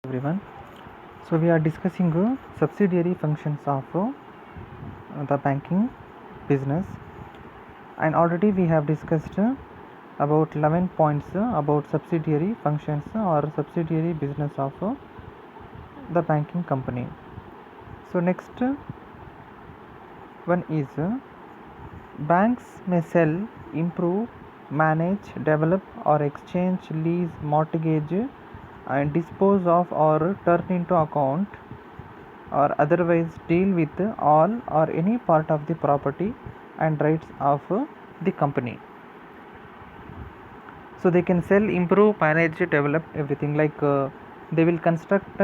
Everyone. So we are discussing subsidiary functions of the banking business, and already we have discussed about 11 points about subsidiary functions or subsidiary business of the banking company. So next one is banks may sell, improve, manage, develop or exchange, lease, mortgage and dispose of or turn into account or otherwise deal with all or any part of the property and rights of the company. So they can sell, improve, manage, develop everything, like they will construct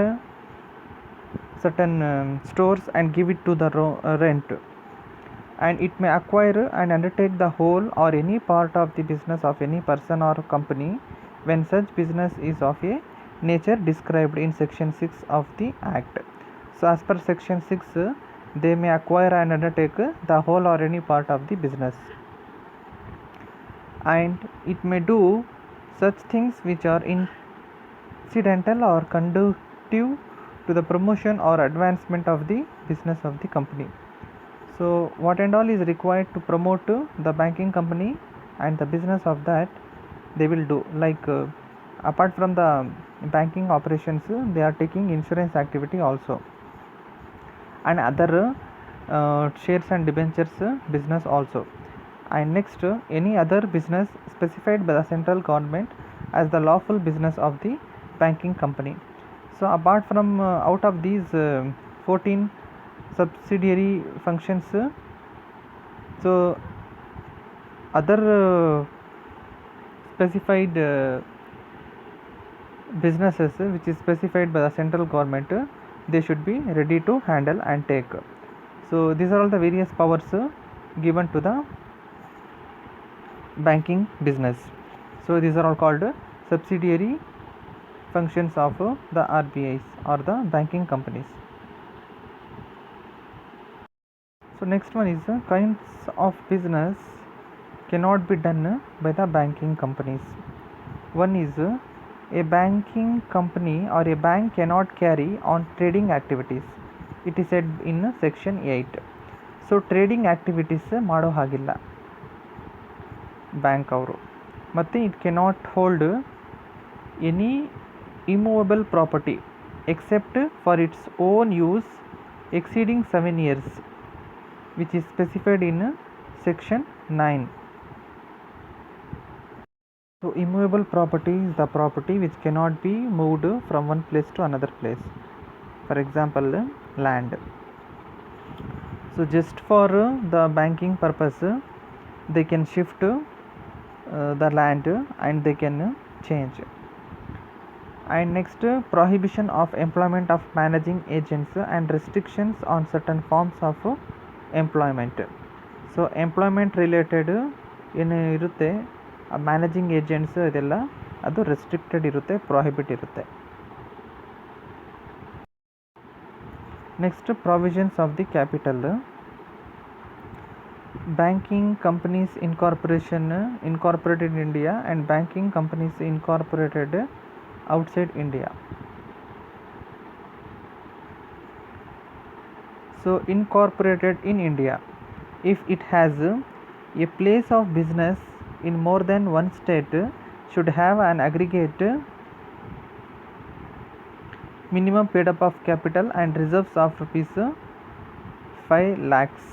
certain stores and give it to the rent, and it may acquire and undertake the whole or any part of the business of any person or company when such business is of a nature described in section 6 of the act. So as per section 6, they may acquire and undertake the whole or any part of the business, and it may do such things which are incidental or conducive to the promotion or advancement of the business of the company. So what and all is required to promote the banking company and the business of that they will do, like apart from the banking operations, they are taking insurance activity also, and other shares and debentures business also, and next any other business specified by the central government as the lawful business of the banking company. So apart from out of these 14 subsidiary functions, so other specified businesses which is specified by the central government, they should be ready to handle and take. So these are all the various powers given to the banking business. So these are all called subsidiary functions of the RBIs or the banking companies. So next one is kinds of business cannot be done by the banking companies. One is a banking company or a bank cannot carry on trading activities. It is said in section 8. So trading activities ಮಾಡೋ ಹಾಗಿಲ್ಲ bank ಅವರು, ಮತ್ತು it cannot hold any immovable property except for its own use exceeding 7 years, which is specified in section 9. So immovable property is the property which cannot be moved from one place to another place. For example, land. So just for the banking purpose, they can shift the land and they can change. And next, prohibition of employment of managing agents and restrictions on certain forms of employment. So employment related ಏನು ಇರುತ್ತೆ, managing agents ಇದೆಲ್ಲ ಅದು restricted ಇರುತ್ತೆ, prohibit ಇರುತ್ತೆ. Next, provisions of the capital. Banking companies incorporated in India and banking companies incorporated outside India. So incorporated in India, if it has a place of business in more than one state, should have an aggregate minimum paid up of capital and reserves of rupees 5 lakhs.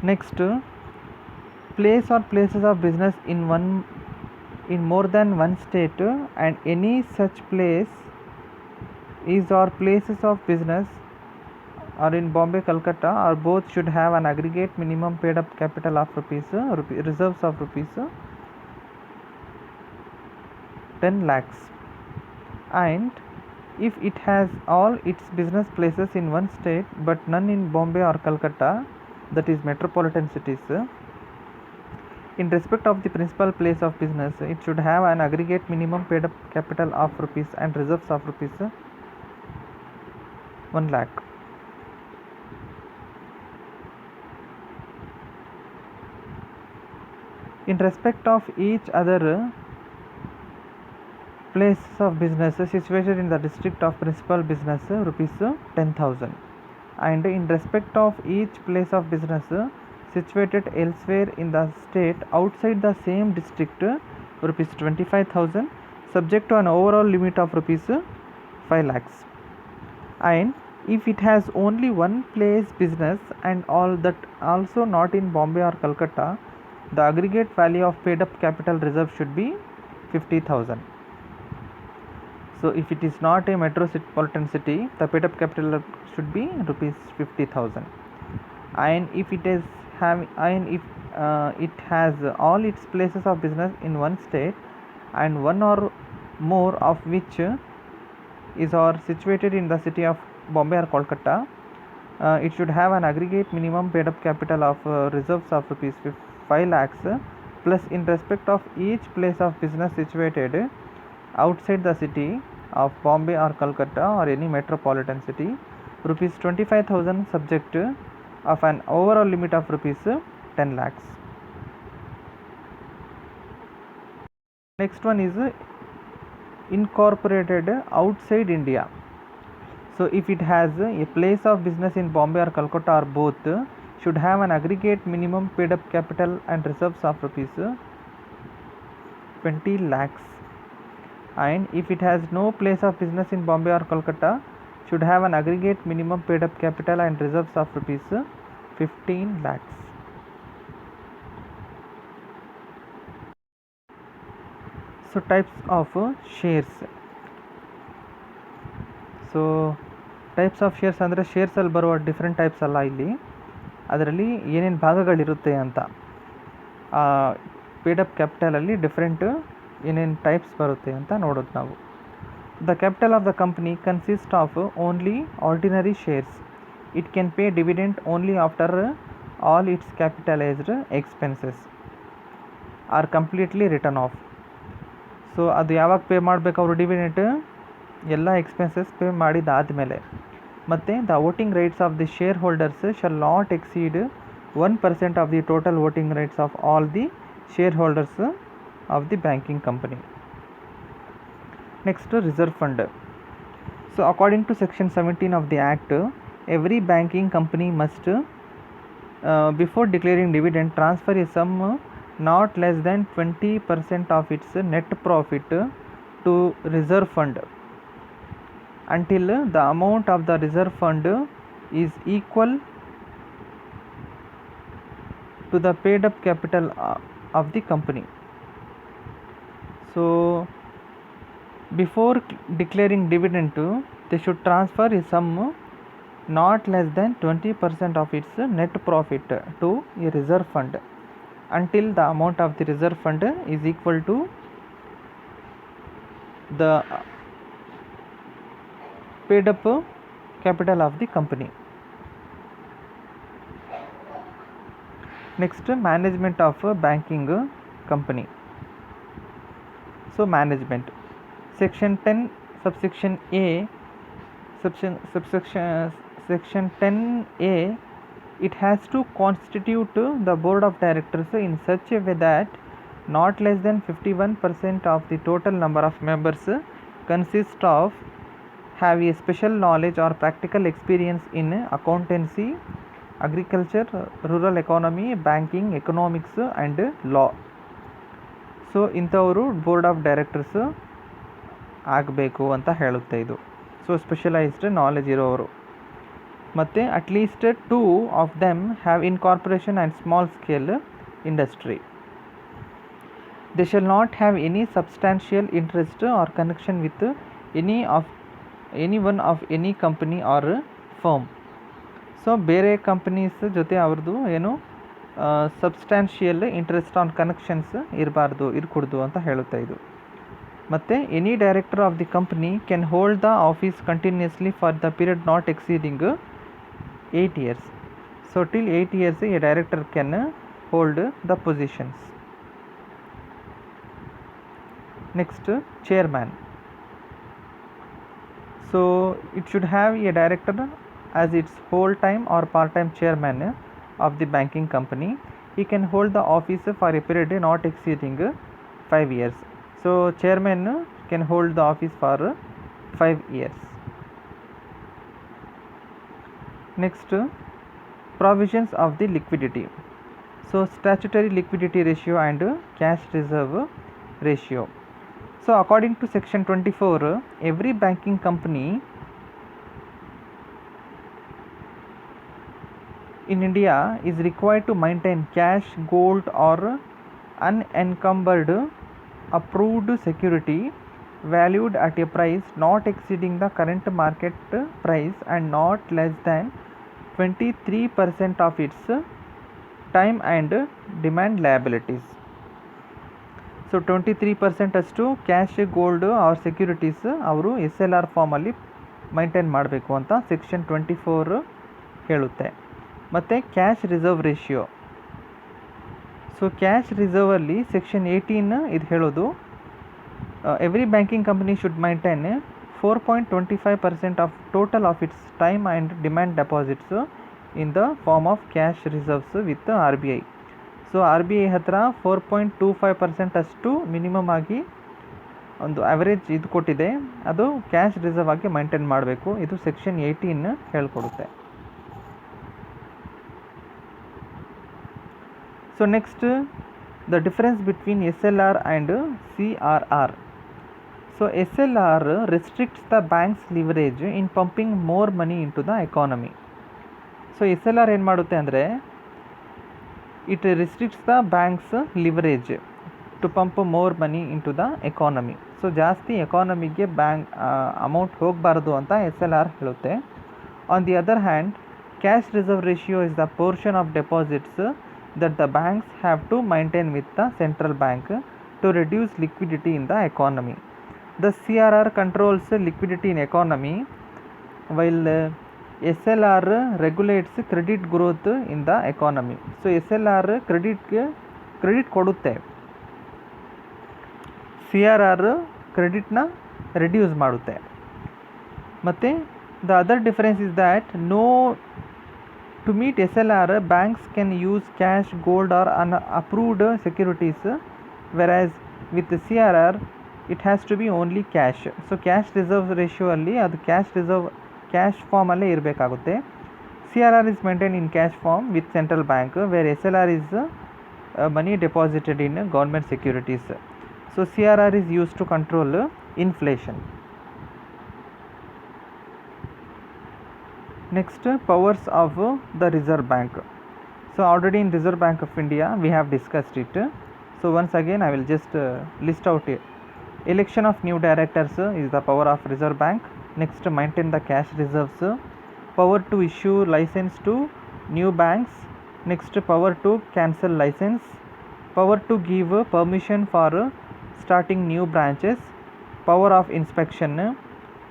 Next, place or places of business in more than one state, and any such place is or places of business are in Bombay, Calcutta or both should have an aggregate minimum paid up capital of reserves of rupees 10 lakhs. And if it has all its business places in one state but none in Bombay or Calcutta, that is metropolitan cities, in respect of the principal place of business, it should have an aggregate minimum paid up capital of rupees and reserves of rupees 1 lakh. In respect of each other place of business situated in the district of principal business, rupees 10,000. And in respect of each place of business situated elsewhere in the state outside the same district, rupees 25,000, subject to an overall limit of rupees 5 lakhs. And if it has only one place business and all that also not in Bombay or Calcutta, the aggregate value of paid up capital reserve should be 50,000. So if it is not a metropolitan city, the paid up capital should be rupees 50,000. And if it is it has all its places of business in one state and one or more of which is or situated in the city of Bombay or Kolkata, it should have an aggregate minimum paid up capital of reserves of rupees 5 lakhs plus in respect of each place of business situated outside the city of Bombay or Calcutta or any metropolitan city, rupees 25,000 subject of an overall limit of rupees 10 lakhs. Next one is incorporated outside India. So if it has a place of business in Bombay or Calcutta or both, should have an aggregate minimum paid up capital and reserves of rupees 20 lakhs. And if it has no place of business in Bombay or Kolkata, should have an aggregate minimum paid up capital and reserves of rupees 15 lakhs. So types of shares. So types of shares ಅಂದರೆ ಶೇರ್ಸಲ್ಲಿ ಬರುವ different types ಅಲ್ಲ, ಇಲ್ಲಿ ಅದರಲ್ಲಿ ಏನೇನು ಭಾಗಗಳಿರುತ್ತೆ ಅಂತ. Paid up ಕ್ಯಾಪಿಟಲಲ್ಲಿ different ಏನೇನು types ಬರುತ್ತೆ ಅಂತ ನೋಡೋದು ನಾವು. The capital of the company consist of only ordinary shares. It can pay dividend only after all it's capitalised expenses are completely return of. So ಅದು ಯಾವಾಗ ಪೇ ಮಾಡಬೇಕು ಅವರು ಡಿವಿಡೆಂಟ್? ಎಲ್ಲ ಎಕ್ಸ್ಪೆನ್ಸಸ್ ಪೇ ಮಾಡಿದಾದಮೇಲೆ. ಮತ್ತು the voting rights of the share holders shall not exceed 1% of the total voting rights of all the share holders of the banking company. Next reserve fund. So according to section 17 of the act, every banking company must before declaring dividend transfer a sum not less than 20% of its net profit to reserve fund until the amount of the reserve fund is equal to the paid up capital of the company. So before declaring dividend, they should transfer a sum not less than 20% of its net profit to a reserve fund until the amount of the reserve fund is equal to the paid up capital of the company. Next, management of a banking company. So management, section 10 subsection A, section 10A, it has to constitute the board of directors in such a way that not less than 51% of the total number of members consist of have a special knowledge or practical experience in accountancy, agriculture, rural economy, banking, economics and law. So ಇಂಥವರು board of directors ಆಗಬೇಕು ಅಂತ ಹೇಳುತ್ತೆ ಇದು. So specialised knowledge ಇರೋವರು. ಮತ್ತು at least 2 of them have incorporation and small scale industry. They shall not have any substantial interest or connection with any one of any company or firm. So ಬೇರೆ companies ಜೊತೆ ಅವ್ರದ್ದು ಏನು substantial interest on connections ಇರಕೂಡ್ದು ಅಂತ ಹೇಳುತ್ತೆ ಇದು. ಮತ್ತು any director of the company can hold the office continuously for the period not exceeding 8 years. So till 8 years a director can hold the positions. Next, chairman. So it should have a director as its whole time or part time chairman of the banking company. he can hold the office for a period not exceeding 5 years. So chairman can hold the office for 5 years. Next, provisions of the liquidity. So statutory liquidity ratio and cash reserve ratio. So according to section 24, every banking company in India is required to maintain cash, gold or unencumbered approved security valued at a price not exceeding the current market price and not less than 23% of its time and demand liabilities. So 23% ಅಷ್ಟು cash gold or securities ಅವರು SLR formally maintain ಮಾಡಬೇಕು ಅಂತ section 24 ಹೇಳುತ್ತೆ. ಮತ್ತು cash reserve ratio. So cash ರಿಸರ್ವಲ್ಲಿ section 18 ಇದು ಹೇಳೋದು every banking company should maintain 4.25% of total of its time and demand deposits in the form of cash reserves with RBI. So RBI ಹತ್ರ 4.25% ಅಷ್ಟು minimum ಆಗಿ ಒಂದು average ಇದು ಕೊಟ್ಟಿದೆ, ಅದು ಕ್ಯಾಶ್ ರಿಸರ್ವ್ ಆಗಿ ಮೈಂಟೈನ್ ಮಾಡಬೇಕು. ಇದು ಸೆಕ್ಷನ್ 18 ಹೇಳ್ಕೊಡುತ್ತೆ. So next, the difference between SLR and CRR. So SLR restricts the banks leverage in pumping more money into the economy. So SLR ಏನು ಮಾಡುತ್ತೆ ಅಂದರೆ it restricts the bank's leverage to pump more money into the economy. So ಜಾಸ್ತಿ ಎಕಾನಮಿಗೆ bank amount ಹೋಗಬಾರ್ದು ಅಂತ SLR ಹೇಳುತ್ತೆ. On the other hand, cash reserve ratio is the portion of deposits that the banks have to maintain with the central bank to reduce liquidity in the economy. The CRR controls liquidity in economy while SLR regulates credit growth in the economy. So SLR credit ಕೊಡುತ್ತೆ, CRR ಕ್ರೆಡಿಟ್ನ reduce ಮಾಡುತ್ತೆ. ಮತ್ತು the other difference is that to meet SLR, banks can use cash, gold or unapproved securities, whereas with the CRR it has to be only cash. So cash reserve ratio ಅಲ್ಲಿ ಅದು cash ಫಾರ್ಮಲ್ಲೇ ಇರಬೇಕಾಗುತ್ತೆ. CRR is maintained in cash form with central bank, where SLR is money deposited in government securities. So CRR is used to control inflation. Next, powers of the Reserve Bank. So already in Reserve Bank of India we have discussed it. So once again I will just list out it. Election of new directors is the power of Reserve Bank. Next, maintain the cash reserves. Power to issue license to new banks. Next, power to cancel license. Power to give permission for starting new branches. Power of inspection.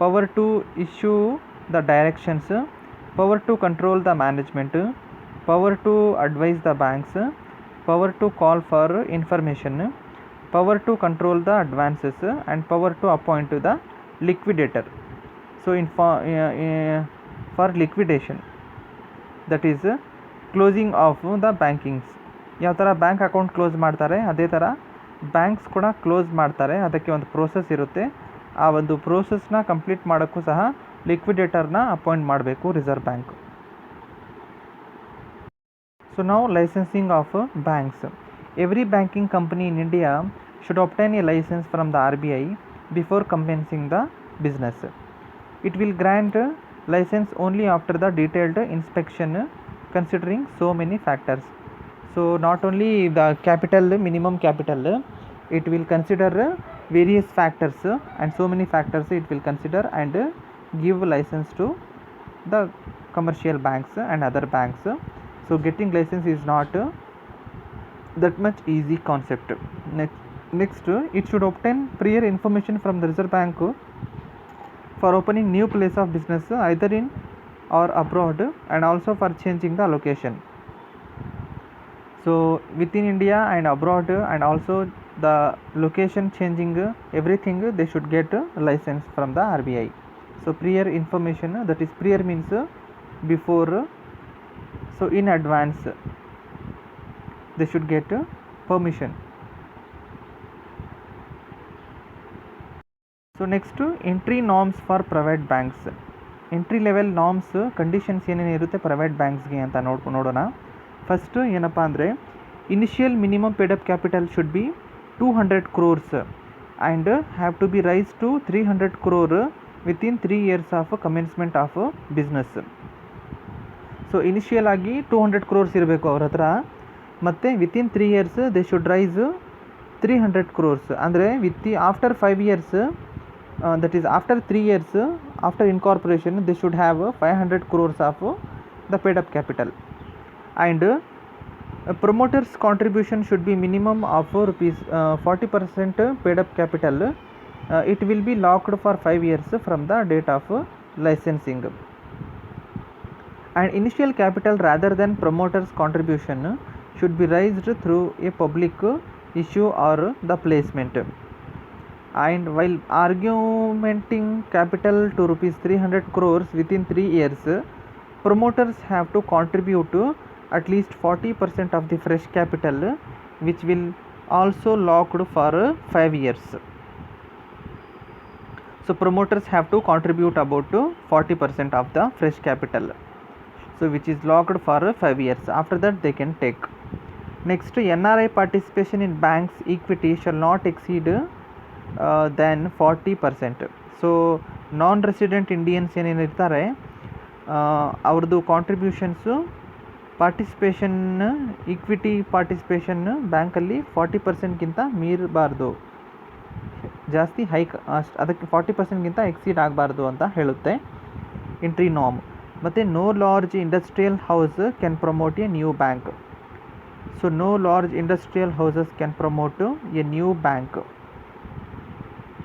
Power to issue the directions. Power to control the management. Power to advise the banks. Power to call for information. Power to control the advances and power to appoint the liquidator. So for liquidation, that is closing of the bankings. ಯಾವ ಥರ bank account close ಮಾಡ್ತಾರೆ ಅದೇ ಥರ banks ಕೂಡ close ಮಾಡ್ತಾರೆ. ಅದಕ್ಕೆ ಒಂದು process ಇರುತ್ತೆ. ಆ ಒಂದು ಪ್ರೋಸೆಸ್ನ ಕಂಪ್ಲೀಟ್ ಮಾಡೋಕ್ಕೂ ಸಹ ಲಿಕ್ವಿಡೇಟರ್ನ ಅಪಾಯಿಂಟ್ ಮಾಡಬೇಕು ರಿಸರ್ವ್ ಬ್ಯಾಂಕ್. ಸೊ ನಾವು licensing of banks. Every banking company in India should obtain a license from the RBI before commencing the business. It will grant license only after the detailed inspection considering so many factors. So not only the capital, minimum capital, it will consider various factors and so many factors it will consider and give license to the commercial banks and other banks. So getting license is not that much easy concept. Next, it should obtain prior information from the Reserve Bank for opening new place of business either in or abroad and also for changing the location. So within India and abroad and also the location changing everything they should get a license from the RBI. So prior information, that is prior means before, so in advance. they should get permission. So next, entry norms for private banks. Entry level norms conditions ಏನೇನಿರುತ್ತೆ private ಬ್ಯಾಂಕ್ಸ್ಗೆ ಅಂತ ನೋಡೋಣ. First ಏನಪ್ಪ ಅಂದರೆ initial minimum paid up capital should be 200 crores and have to be raise to 300 crore within 3 years of commencement of business. So initial ಆಗಿ 200 crores ಇರಬೇಕು ಅವ್ರ ಹತ್ರ, ಮತ್ತು within 3 years they should raise 300 crores. ಅಂದರೆ after 5 years, that is after 3 years after incorporation, they should have 500 crores of the paid up capital, and promoters contribution should be minimum of rupees 40% paid up capital. It will be locked for 5 years from the date of licensing, and initial capital rather than promoters contribution should be raised through a public issue or the placement. And while argumenting capital to rupees 300 crores within 3 years, promoters have to contribute at least 40% of the fresh capital, which will also locked for 5 years. So promoters have to contribute about 40% of the fresh capital, so which is locked for 5 years. After that they can take. Next, NRI participation in banks equity shall not exceed than 40%. So non resident Indians ಏನೇನಿರ್ತಾರೆ ಅವ್ರದ್ದು contributions participation equity participation ಬ್ಯಾಂಕಲ್ಲಿ 40%ಗಿಂತ ಮೀರಬಾರ್ದು, ಜಾಸ್ತಿ hike ಅದಕ್ಕೆ 40%ಗಿಂತ exceed ಆಗಬಾರ್ದು ಅಂತ ಹೇಳುತ್ತೆ entry norm. ಮತ್ತು no large industrial house can promote a new bank. So no large industrial houses can promote a new bank.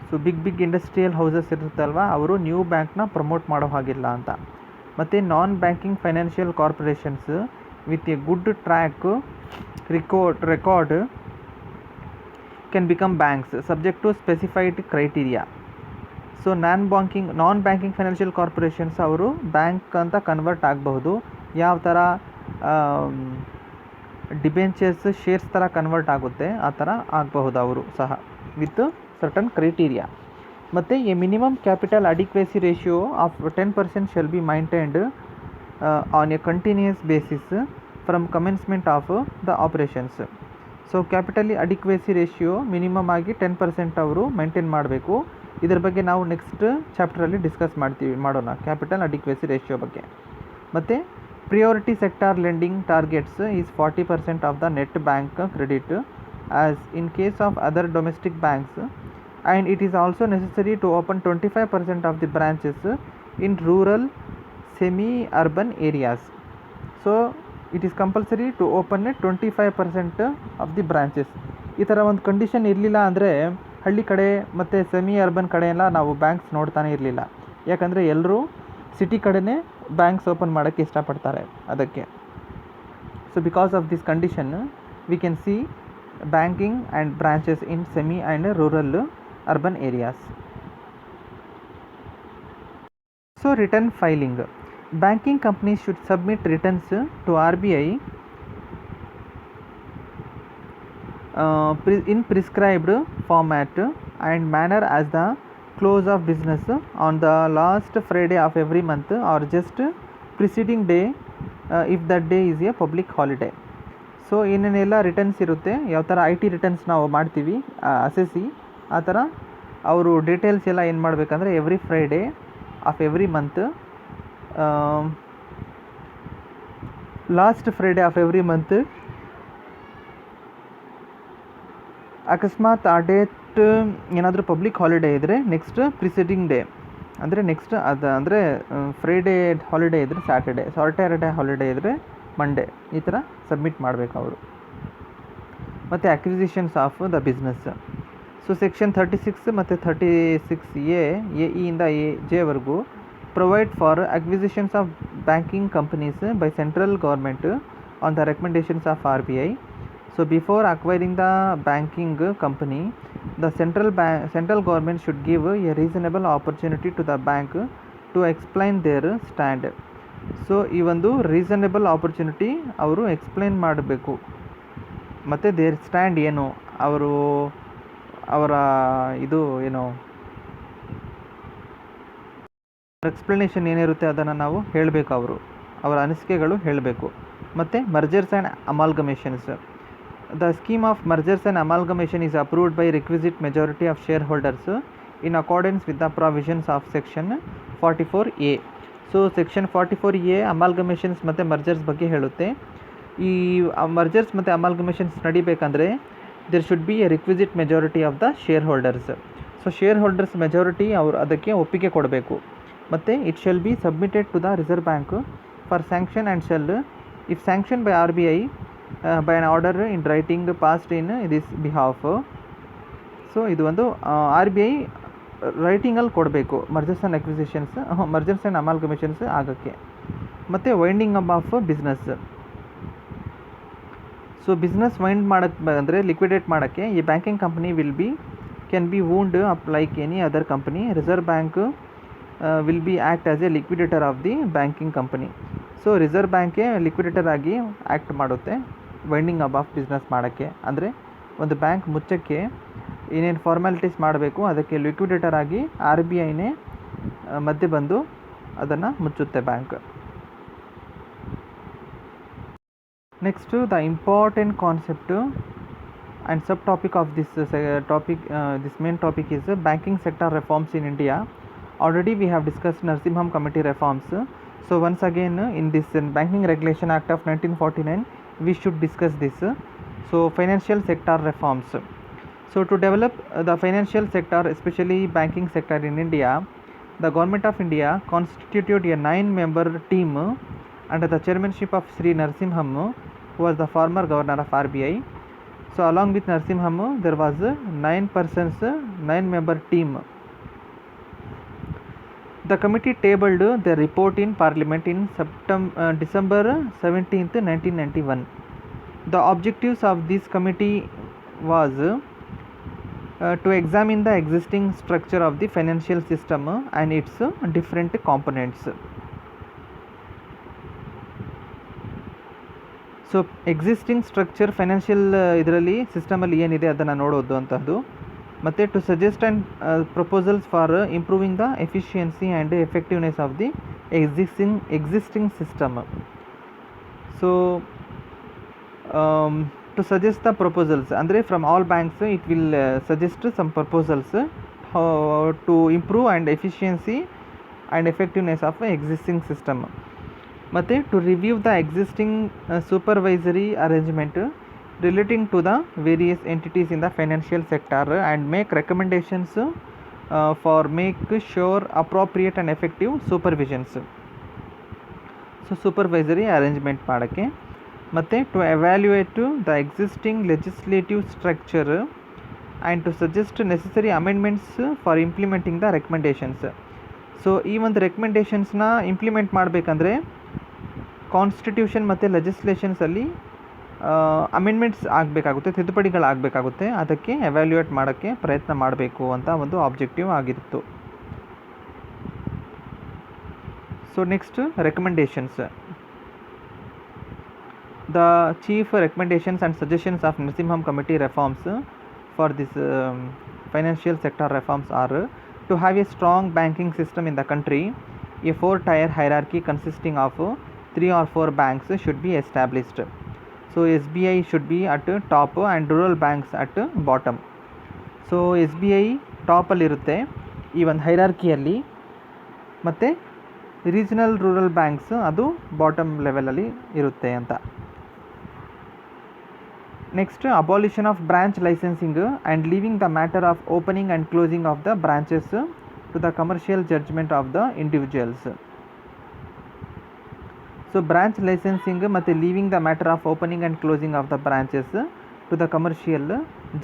So big industrial houses ಇರುತ್ತಲ್ವ, ಅವರು new ಬ್ಯಾಂಕ್ನ ಪ್ರಮೋಟ್ ಮಾಡೋ ಹಾಗಿಲ್ಲ ಅಂತ. ಮತ್ತು non banking financial corporations with a good track record can become banks subject to specified criteria. So non banking financial corporations ಅವರು bank ಅಂತ convert ಆಗಬಹುದು. ಯಾವ ಥರ ಡಿಬೆಂಚರ್ಸ್ ಶೇರ್ಸ್ ಥರ ಕನ್ವರ್ಟ್ ಆಗುತ್ತೆ ಆ ಥರ ಆಗಬಹುದು ಅವರು ಸಹ ವಿತ್ certain criteria. ಮತ್ತು a minimum capital adequacy ratio of 10% shall be maintained on a continuous basis from commencement of the operations. So capital adequacy ratio minimum ಆಗಿ 10% ಅವರು ಮೇಂಟೈನ್ ಮಾಡಬೇಕು. ಇದರ ಬಗ್ಗೆ ನಾವು ನೆಕ್ಸ್ಟ್ ಚಾಪ್ಟ್ರಲ್ಲಿ ಡಿಸ್ಕಸ್ ಮಾಡೋಣ ಕ್ಯಾಪಿಟಲ್ ಅಡಿಕ್ವೇಸಿ ರೇಷಿಯೋ ಬಗ್ಗೆ. ಮತ್ತು priority sector lending targets is 40% of the net bank credit as in case of other domestic banks, and it is also necessary to open 25% of the branches in rural semi-urban areas. So it is compulsory to open 25% of the branches. ಈ ಥರ ಒಂದು condition ಇರಲಿಲ್ಲ ಅಂದರೆ ಹಳ್ಳಿ ಕಡೆ ಮತ್ತು semi urban ಕಡೆ ಎಲ್ಲ ನಾವು ಬ್ಯಾಂಕ್ಸ್ ನೋಡ್ತಾನೆ ಇರಲಿಲ್ಲ. ಯಾಕಂದರೆ ಎಲ್ಲರೂ ಸಿಟಿ ಕಡೆನೇ ಬ್ಯಾಂಕ್ಸ್ ಓಪನ್ ಮಾಡೋಕ್ಕೆ ಇಷ್ಟಪಡ್ತಾರೆ ಅದಕ್ಕೆ. So because of this condition we can see banking and branches in semi and rural urban areas. So return filing. Banking companies should submit returns to RBI in prescribed format and manner as the close of business on the last Friday of every month or just preceding day if that day is a public holiday. So ಏನೇನೆಲ್ಲ returns ಇರುತ್ತೆ, ಯಾವ ಥರ I T returns ನಾವು ಮಾಡ್ತೀವಿ assessee, ಆ ಥರ ಅವರು details ಎಲ್ಲ ಏನು ಮಾಡಬೇಕಂದ್ರೆ every Friday of every month, last Friday of every month, ಅಕಸ್ಮಾತ್ ಆ ಡೇಟ್ ಏನಾದರೂ ಪಬ್ಲಿಕ್ ಹಾಲಿಡೇ ಇದ್ದರೆ ನೆಕ್ಸ್ಟ್ ಪ್ರಿಸೀಡಿಂಗ್ ಡೇ ಅಂದರೆ ನೆಕ್ಸ್ಟ್ ಅದು ಅಂದರೆ ಫ್ರೈಡೇ ಹಾಲಿಡೇ ಇದ್ದರೆ ಸಾಟರ್ಡೇ ಹಾಲಿಡೇ ಇದ್ದರೆ ಮಂಡೇ, ಈ ಥರ ಸಬ್ಮಿಟ್ ಮಾಡಬೇಕು ಅವರು. ಮತ್ತು acquisitions of the business. So section 36 ಮತ್ತು 36A ಇಂದ AJವರೆಗೂ provide for acquisitions of banking companies by central government on the recommendations of RBI. So before acquiring the banking company, the central government should give a reasonable opportunity to the bank to explain their stand. So ಈ ಒಂದು reasonable opportunity ಅವರು explain ಮಾಡಬೇಕು ಮತ್ತು there stand ಏನು, ಅವರ ಇದು ಏನು explanation ಏನಿರುತ್ತೆ ಅದನ್ನು ನಾವು ಹೇಳಬೇಕು, ಅವರ ಅನಿಸಿಕೆಗಳು ಹೇಳಬೇಕು. ಮತ್ತು mergers and amalgamations. The scheme of mergers and amalgamation is approved by requisite majority of share holders in accordance with the provisions of section 44A. So section 44A amalgamations ಮತ್ತು ಮರ್ಜರ್ಸ್ ಬಗ್ಗೆ ಹೇಳುತ್ತೆ. ಈ ಮರ್ಜರ್ಸ್ ಮತ್ತು amalgamations ನಡಿಬೇಕಂದ್ರೆ there should be a requisite majority of the share holders. So share holders majority ಅವರು ಅದಕ್ಕೆ ಒಪ್ಪಿಗೆ ಕೊಡಬೇಕು. ಮತ್ತು it shall be submitted to the reserve bank for sanction and shell if sanction by RBI by on order in writing passed in this behalf. So ಇದು ಒಂದು RBI ರೈಟಿಂಗಲ್ಲಿ ಕೊಡಬೇಕು mergers and amalgamations ಆಗೋಕ್ಕೆ. ಮತ್ತು winding up of business. So business wind ಮಾಡೋಕ್ಕೆ ಅಂದರೆ liquidate ಮಾಡೋಕ್ಕೆ ಈ banking company can be wound up like any other company. Reserve bank will be act as a liquidator of the banking company. So reserve ಬ್ಯಾಂಕೇ liquidator ಆಗಿ act ಮಾಡುತ್ತೆ winding up of business ಮಾಡೋಕ್ಕೆ. ಅಂದರೆ ಒಂದು bank ಮುಚ್ಚಕ್ಕೆ ಏನೇನು formalities ಮಾಡಬೇಕು ಅದಕ್ಕೆ liquidator ಆಗಿ RBIನೇ ಮಧ್ಯೆ ಬಂದು ಅದನ್ನು ಮುಚ್ಚುತ್ತೆ bank. Next the important concept and subtopic of this this main topic is banking sector reforms in India. Already we have discussed Narsimham Committee reforms. So once again in this Banking Regulation Act of 1949 we should discuss this. So financial sector reforms. So to develop the financial sector, especially banking sector in India, the Government of India constituted a 9-member team under the chairmanship of Sri Narsimham, who was the former governor of RBI. So along with Narsimham there was 9-member team. The committee tabled their report in Parliament in December 17th, 1991. The objectives of this committee was to examine the existing structure of the financial system and its different components. So existing structure financial ಇದರಲ್ಲಿ ಸಿಸ್ಟಮಲ್ಲಿ ಏನಿದೆ ಅದನ್ನು ನೋಡೋದು ಅಂತದ್ದು. ಮತ್ತು to suggest and proposals for improving the efficiency and effectiveness of the existing system. So to suggest the proposals ಅಂದರೆ from all banks it will suggest some proposals to improve and efficiency and effectiveness of existing system. ಮತ್ತು to review the existing supervisory arrangement relating to the various entities in the financial sector and make recommendations for make sure appropriate and effective supervisions. So supervisory arrangement ಮಾಡೋಕ್ಕೆ. ಮತ್ತು to evaluate the existing legislative structure and to suggest necessary amendments for implementing the recommendations. So ಈ ಒಂದು ರೆಕಮೆಂಡೇಷನ್ಸ್ನ implement ಮಾಡಬೇಕಂದ್ರೆ constitution ಮತ್ತು ಲೆಜಿಸ್ಲೇಷನ್ಸಲ್ಲಿ amendments ಆಗಬೇಕಾಗುತ್ತೆ, ತಿದ್ದುಪಡಿಗಳಾಗಬೇಕಾಗುತ್ತೆ. ಅದಕ್ಕೆ evaluate ಮಾಡೋಕ್ಕೆ ಪ್ರಯತ್ನ ಮಾಡಬೇಕು ಅಂತ ಒಂದು ಆಬ್ಜೆಕ್ಟಿವ್ ಆಗಿತ್ತು. So next recommendations. The chief recommendations and suggestions of Narasimham committee reforms for this financial sector reforms are to have a strong banking system in the country, a 4-tier hierarchy consisting of 3 or 4 banks should be established. So SBI should be at top and rural banks at bottom. So SBI top ಅಲ್ಲಿರುತ್ತೆ ಈ ಒಂದು ಹೈರಾರ್ಕಿಯಲ್ಲಿ, ಮತ್ತು regional rural banks ಅದು bottom ಲೆವೆಲಲ್ಲಿ ಇರುತ್ತೆ ಅಂತ. Next abolition of branch licensing and leaving the matter of opening and closing of the branches to the commercial judgment of the individuals. So branch licensing ಮತ್ತು leaving the matter of opening and closing of the branches to the commercial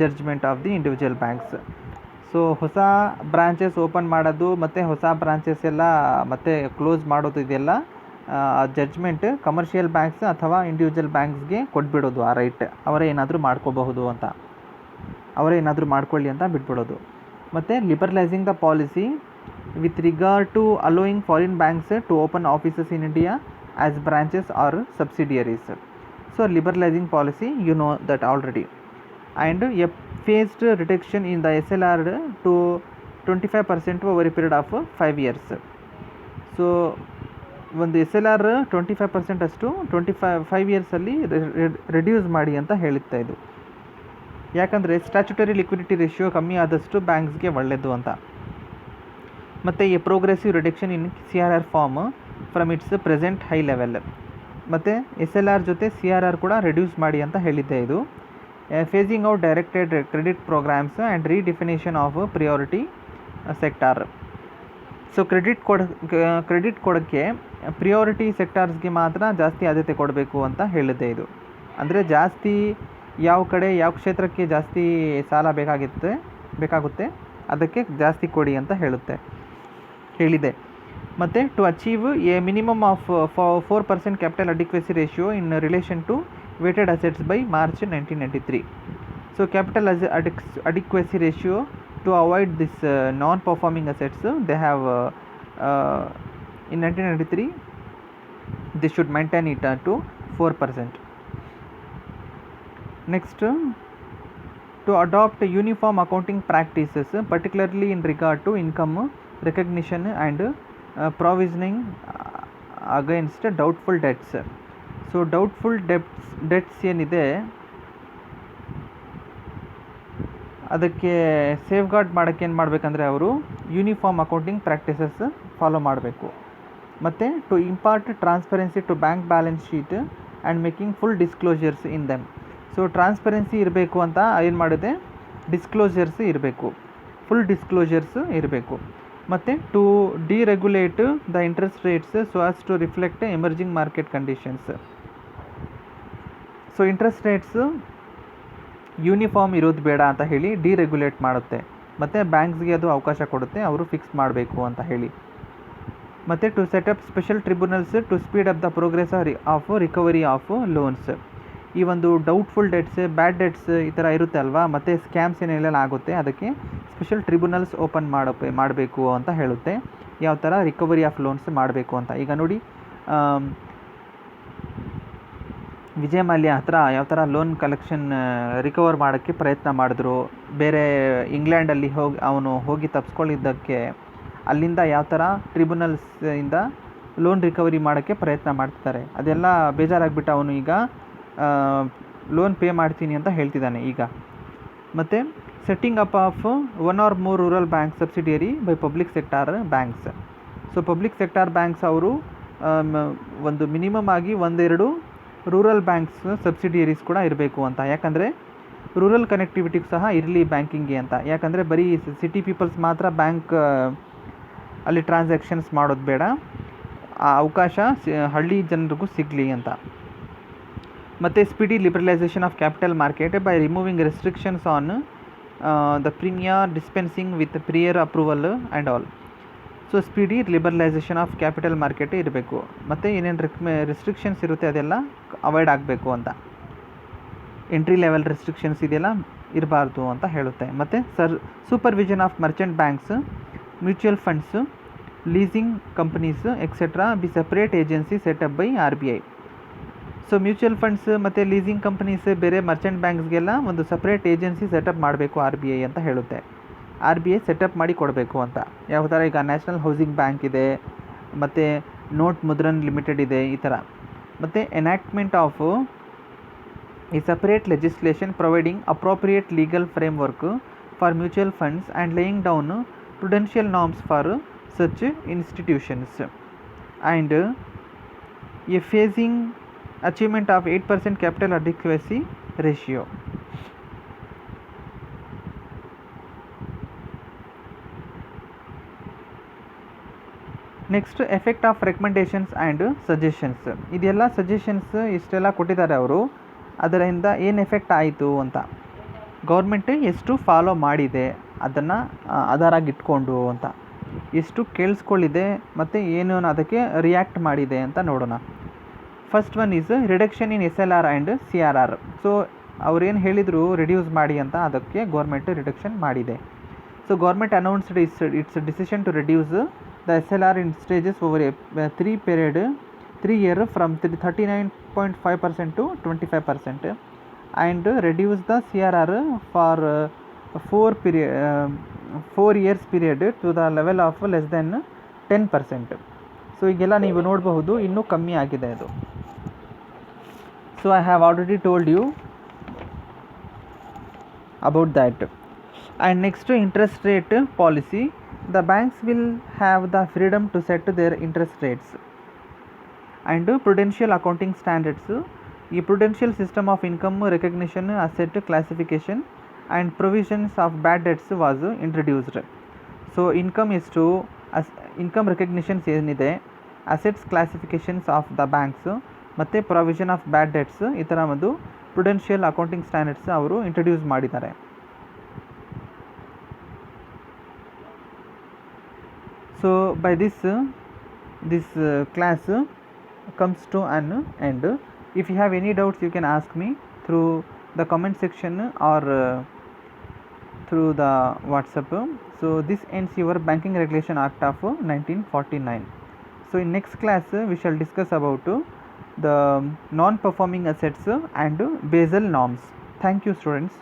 judgment of the individual banks. So ಹೊಸ branches open ಮಾಡೋದು ಮತ್ತು ಹೊಸ branches ಎಲ್ಲ ಮತ್ತೆ close ಮಾಡೋದು ಇದೆಲ್ಲ judgment commercial banks ಅಥವಾ ಇಂಡಿವಿಜುವಲ್ ಬ್ಯಾಂಕ್ಸ್ಗೆ ಕೊಟ್ಬಿಡೋದು ಆ ರೈಟ್. ಅವರೇ ಏನಾದರೂ ಮಾಡ್ಕೋಬಹುದು ಅಂತ, ಅವರೇ ಏನಾದರೂ ಮಾಡ್ಕೊಳ್ಳಿ ಅಂತ ಬಿಟ್ಬಿಡೋದು. ಮತ್ತು liberalising the policy with regard to allowing foreign banks to open offices in India as branches or subsidiaries. So liberalizing policy, you know that already. And a phased reduction in the SLR to 25% over a period of 5 years. So ಒಂದು SLR 25% ಅಷ್ಟು 5 ಇಯರ್ಸಲ್ಲಿ reduce ಮಾಡಿ ಅಂತ ಹೇಳುತ್ತಾ ಇದು. ಯಾಕಂದರೆ statutory liquidity ratio ಕಮ್ಮಿ ಆದಷ್ಟು ಬ್ಯಾಂಕ್ಸ್ಗೆ ಒಳ್ಳೆಯದು ಅಂತ. ಮತ್ತು ಈ progressive reduction in CRR form from its present high level. ಮತ್ತು SLR ಜೊತೆ CRR ಕೂಡ ರೆಡ್ಯೂಸ್ ಮಾಡಿ ಅಂತ ಹೇಳಿದ್ದೆ ಇದು. Phasing out directed credit programmes and redefinition of priority sector. So credit ಕೊಡೋಕ್ಕೆ ಪ್ರಿಯಾರಿಟಿ ಸೆಕ್ಟಾರ್ಸ್ಗೆ ಮಾತ್ರ ಜಾಸ್ತಿ ಆದ್ಯತೆ ಕೊಡಬೇಕು ಅಂತ ಹೇಳಿದೆ ಇದು. ಅಂದರೆ ಜಾಸ್ತಿ ಯಾವ ಕ್ಷೇತ್ರಕ್ಕೆ ಜಾಸ್ತಿ ಸಾಲ ಬೇಕಾಗುತ್ತೆ ಅದಕ್ಕೆ ಜಾಸ್ತಿ ಕೊಡಿ ಅಂತ ಹೇಳಿದೆ. ಮತ್ತು to achieve a minimum of 4% capital adequacy ratio in relation to weighted assets by March 1993. So capital adequacy ratio to avoid this non-performing assets, they have in 1993 they should maintain it to 4%. Next, to adopt uniform accounting practices, particularly in regard to income recognition and provisioning against doubtful debts. So doubtful debts ಏನಿದೆ ಅದಕ್ಕೆ safe guard ಮಾಡೋಕ್ಕೆ ಏನು ಮಾಡಬೇಕಂದ್ರೆ ಅವರು uniform accounting practices follow ಮಾಡಬೇಕು. ಮತ್ತು to impart transparency to bank balance sheet and making full disclosures in them. So transparency ಇರಬೇಕು ಅಂತ ಏನು ಮಾಡಿದೆ, ಡಿಸ್ಕ್ಲೋಜರ್ಸ್ ಇರಬೇಕು, ಫುಲ್ ಡಿಸ್ಕ್ಲೋಜರ್ಸ್ ಇರಬೇಕು. ಮತ್ತು to deregulate the interest rates so as to reflect emerging market conditions. So interest rates uniform ಇರೋದು ಬೇಡ ಅಂತ ಹೇಳಿ ಡಿರೆಗ್ಯುಲೇಟ್ ಮಾಡುತ್ತೆ. ಮತ್ತು ಬ್ಯಾಂಕ್ಸ್ಗೆ ಅದು ಅವಕಾಶ ಕೊಡುತ್ತೆ ಅವರು ಫಿಕ್ಸ್ ಮಾಡಬೇಕು ಅಂತ ಹೇಳಿ. ಮತ್ತು to set up special tribunals to speed up the progress of recovery of loans. ಈ ಒಂದು ಡೌಟ್ಫುಲ್ ಡೆಟ್ಸ್, ಬ್ಯಾಡ್ ಡೆಟ್ಸ್ ಈ ಥರ ಇರುತ್ತೆ ಅಲ್ವಾ, ಮತ್ತು ಸ್ಕ್ಯಾಮ್ಸ್ ಏನೆಲ್ಲ ಆಗುತ್ತೆ ಅದಕ್ಕೆ ಸ್ಪೆಷಲ್ ಟ್ರಿಬ್ಯುನಲ್ಸ್ ಓಪನ್ ಮಾಡಬೇಕು ಅಂತ ಹೇಳುತ್ತೆ. ಯಾವ ಥರ ರಿಕವರಿ ಆಫ್ ಲೋನ್ಸ್ ಮಾಡಬೇಕು ಅಂತ. ಈಗ ನೋಡಿ ವಿಜಯ್ ಮಾಲ್ಯ ಹತ್ರ ಯಾವ ಥರ ಲೋನ್ ಕಲೆಕ್ಷನ್ ರಿಕವರ್ ಮಾಡೋಕ್ಕೆ ಪ್ರಯತ್ನ ಮಾಡಿದ್ರು, ಬೇರೆ ಇಂಗ್ಲೆಂಡಲ್ಲಿ ಹೋಗಿ ತಪ್ಪಿಸ್ಕೊಳ್ಳಿದ್ದಕ್ಕೆ ಅಲ್ಲಿಂದ ಯಾವ ಥರ ಟ್ರಿಬ್ಯುನಲ್ಸಿಂದ ಲೋನ್ ರಿಕವರಿ ಮಾಡೋಕ್ಕೆ ಪ್ರಯತ್ನ ಮಾಡ್ತಿದ್ದಾರೆ. ಅದೆಲ್ಲ ಬೇಜಾರಾಗ್ಬಿಟ್ಟು ಅವನು ಈಗ ಲೋನ್ ಪೇ ಮಾಡ್ತೀನಿ ಅಂತ ಹೇಳ್ತಿದ್ದಾನೆ ಈಗ. ಮತ್ತು setting up of 1 or more rural bank subsidiary by public sector banks. So public sector banks ಅವರು ಒಂದು ಮಿನಿಮಮ್ ಆಗಿ 1-2 ರೂರಲ್ ಬ್ಯಾಂಕ್ಸ್ ಸಬ್ಸಿಡಿಯರೀಸ್ ಕೂಡ ಇರಬೇಕು ಅಂತ. ಯಾಕಂದರೆ ರೂರಲ್ ಕನೆಕ್ಟಿವಿಟಿಗೂ ಸಹ ಇರಲಿ ಬ್ಯಾಂಕಿಂಗ್ಗೆ ಅಂತ. ಯಾಕಂದರೆ ಬರೀ ಸಿಟಿ ಪೀಪಲ್ಸ್ ಮಾತ್ರ ಬ್ಯಾಂಕ್ ಅಲ್ಲಿ ಟ್ರಾನ್ಸಾಕ್ಷನ್ಸ್ ಮಾಡೋದು ಬೇಡ, ಆ ಅವಕಾಶ ಹಳ್ಳಿ ಜನರಿಗೂ ಸಿಗಲಿ ಅಂತ. ಮತ್ತು speedy liberalisation of capital market by removing restrictions on the premier dispensing with prior approval and all. So speedy liberalisation of capital market ಇರಬೇಕು. ಮತ್ತು ಏನೇನು ರೆಸ್ಟ್ರಿಕ್ಷನ್ಸ್ ಇರುತ್ತೆ ಅದೆಲ್ಲ ಅವಾಯ್ಡ್ ಆಗಬೇಕು ಅಂತ. ಎಂಟ್ರಿ ಲೆವೆಲ್ ರೆಸ್ಟ್ರಿಕ್ಷನ್ಸ್ ಇದೆಲ್ಲ ಇರಬಾರ್ದು ಅಂತ ಹೇಳುತ್ತೆ. ಮತ್ತು supervision of Merchant banks, mutual funds, leasing companies etcetera B separate agency set up by RBI. So mutual funds ಮತ್ತು ಲೀಸಿಂಗ್ ಕಂಪನೀಸ್ ಬೇರೆ, ಮರ್ಚೆಂಟ್ ಬ್ಯಾಂಕ್ಸ್ಗೆಲ್ಲ ಒಂದು ಸಪ್ರೇಟ್ ಏಜೆನ್ಸಿ ಸೆಟಪ್ ಮಾಡಬೇಕು RBI ಅಂತ ಹೇಳುತ್ತೆ. RBI ಸೆಟಪ್ ಮಾಡಿ ಕೊಡಬೇಕು ಅಂತ. ಯಾವ ಥರ ಈಗ ನ್ಯಾಷನಲ್ ಹೌಸಿಂಗ್ ಬ್ಯಾಂಕ್ ಇದೆ, ಮತ್ತು ನೋಟ್ ಮುದ್ರನ್ ಲಿಮಿಟೆಡ್ ಇದೆ, ಈ ಥರ. ಮತ್ತು enactment of a separate legislation providing appropriate legal framework for mutual funds and laying down prudential norms for such institutions. And a phasing achievement of 8% capital adequacy ratio. Next effect of recommendations and suggestions. ಇದೆಲ್ಲ suggestions ಇಷ್ಟೆಲ್ಲ ಕೊಟ್ಟಿದ್ದಾರೆ ಅವರು, ಅದರಿಂದ ಏನು effect ಆಯಿತು ಅಂತ, government ಎಷ್ಟು follow ಮಾಡಿದೆ ಅದನ್ನು ಆಧಾರಾಗಿಟ್ಕೊಂಡು ಅಂತ, ಎಷ್ಟು ಕೇಳಿಸ್ಕೊಳ್ಳಿದೆ ಮತ್ತು ಏನು ಅದಕ್ಕೆ ರಿಯಾಕ್ಟ್ ಮಾಡಿದೆ ಅಂತ ನೋಡೋಣ. First one is reduction in SLR and CRR. So ಅವ್ರೇನು ಹೇಳಿದರು ರಿಡ್ಯೂಸ್ ಮಾಡಿ ಅಂತ, ಅದಕ್ಕೆ ಗೌರ್ಮೆಂಟ್ ರಿಡಕ್ಷನ್ ಮಾಡಿದೆ. So government announced its decision to reduce the SLR in stages over a 3 period 3 year from 39.5% to 25%, and reduce the CRR for 4 years period to the level of less than 10%. So ಈಗೆಲ್ಲ ನೀವು ನೋಡಬಹುದು ಇನ್ನೂ ಕಮ್ಮಿ ಆಗಿದೆ ಅದು. So I have already told you about that. And next to interest rate policy, the banks will have the freedom to set their interest rates. And prudential accounting standards, the prudential system of income recognition, asset classification and provisions of bad debts was introduced. So income is to income recognitions ಏನಿದೆ, assets classifications of the banks ಮತ್ತು provision of bad debts ಈ ಥರ ಒಂದು prudential accounting standards ಅವರು introduce ಮಾಡಿದ್ದಾರೆ. So by this class comes to an end. If you have any doubts, you can ask me through the comment section or through the WhatsApp. So this ends your Banking Regulation Act of 1949. So in next class we shall discuss about the non-performing assets and Basel norms. Thank you, students.